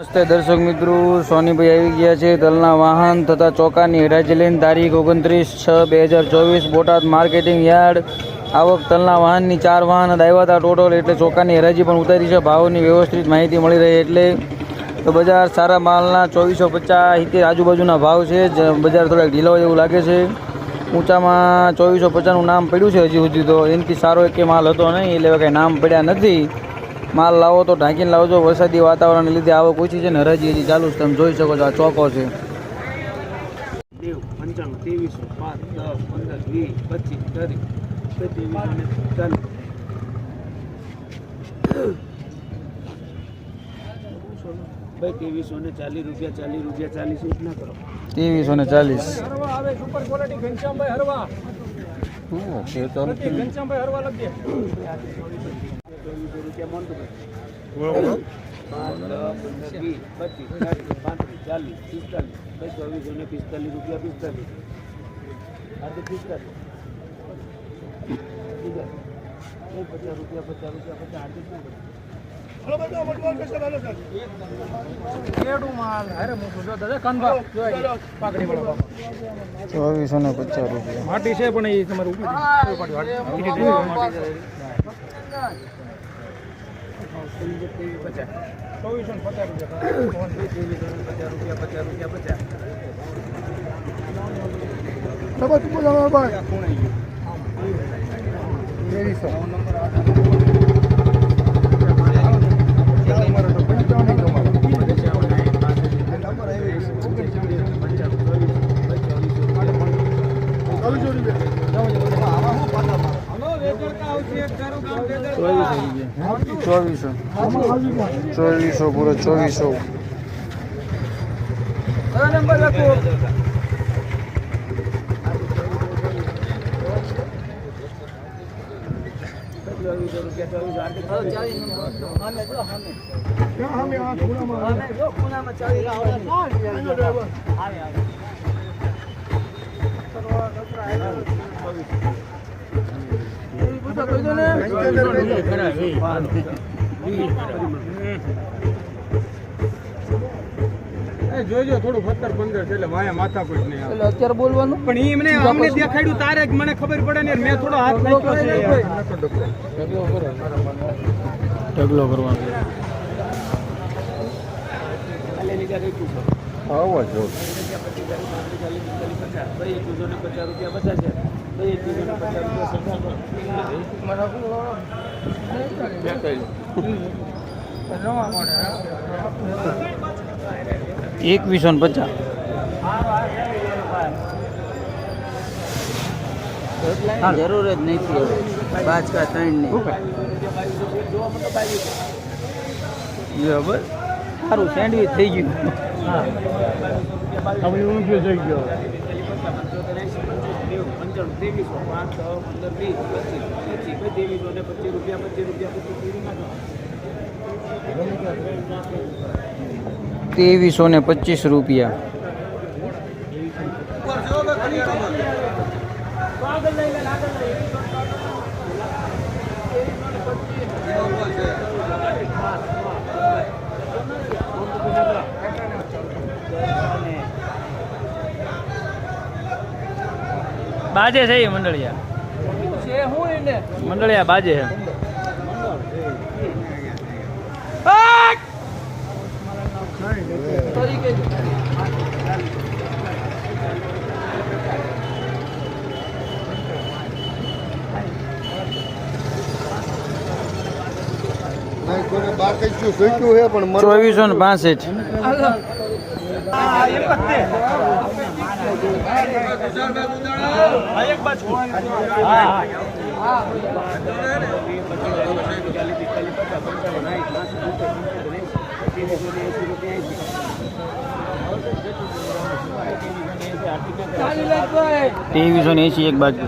નમસ્તે દર્શક મિત્રો, સોનીભાઈ આવી ગયા છે તલના વાહન તથા ચોકાની હરાજી લઈને. તારીખ 29/6/2024 બોટાદ માર્કેટિંગ યાર્ડ. આવક તલના વાહનની 4 વાહન આવ્યા હતા ટોટલ, એટલે ચોકાની હરાજી પણ ઉતારી છે. ભાવની વ્યવસ્થિત માહિતી મળી રહી એટલે તો બજાર સારા માલના 2450 આજુબાજુના ભાવ છે. બજાર થોડાક ઢીલો હોય એવું લાગે છે. ઊંચામાં 2450નું નામ પડ્યું છે હજી સુધી, તો એનાથી સારો એક માલ હતો નહીં, એટલે કંઈ નામ પડ્યા નથી. માલ લાવો તો ઢાંકીને લાવજો, વરસાદી વાતાવરણને લીધે આવક ઓછી છે ને હરાજી હજી ચાલુ છે. તમે જોઈ શકો છો, આ ચોકો છે. 2340 રૂપિયા ના કરો. 2450 રૂપિયા માટી છે પણ એ તમારું પૂરો 2400. જોજો થોડું 17-15 છે એટલે માયા માથા કોઈ નહીં આવે. અત્યારે બોલવાનું પણ એમને અમને દેખાડ્યું તારે મને ખબર પડે ને, મેં થોડો હાથ નાખ્યો છે. ઢગલો કરવાનો આવો જો 2150. જરૂર જ નથી હવે બાજકા 3 ની. બરાબર, સારું સેન્ડવિચ થઈ ગયું. ₹2325. બાજે છે એ મંડળિયા બાજે છે. ₹2465. ₹2380 એક બાજુ. ₹45.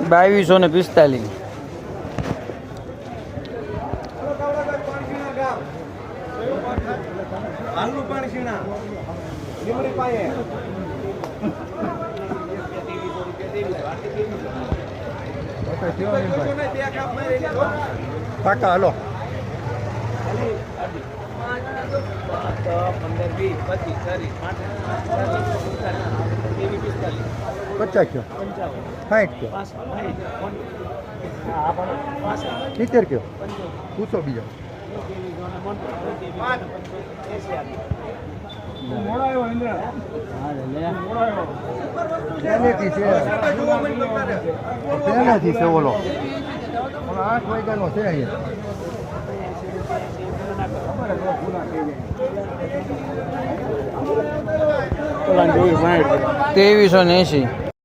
₹2245. કાકા હાલો 50 કયો 60 કયો 70 કયો પૂછો બીજા પહેલેથી છે પહેલેથી છે ઓલો 8 વાગ્યાનો છે અહીંયા 2380.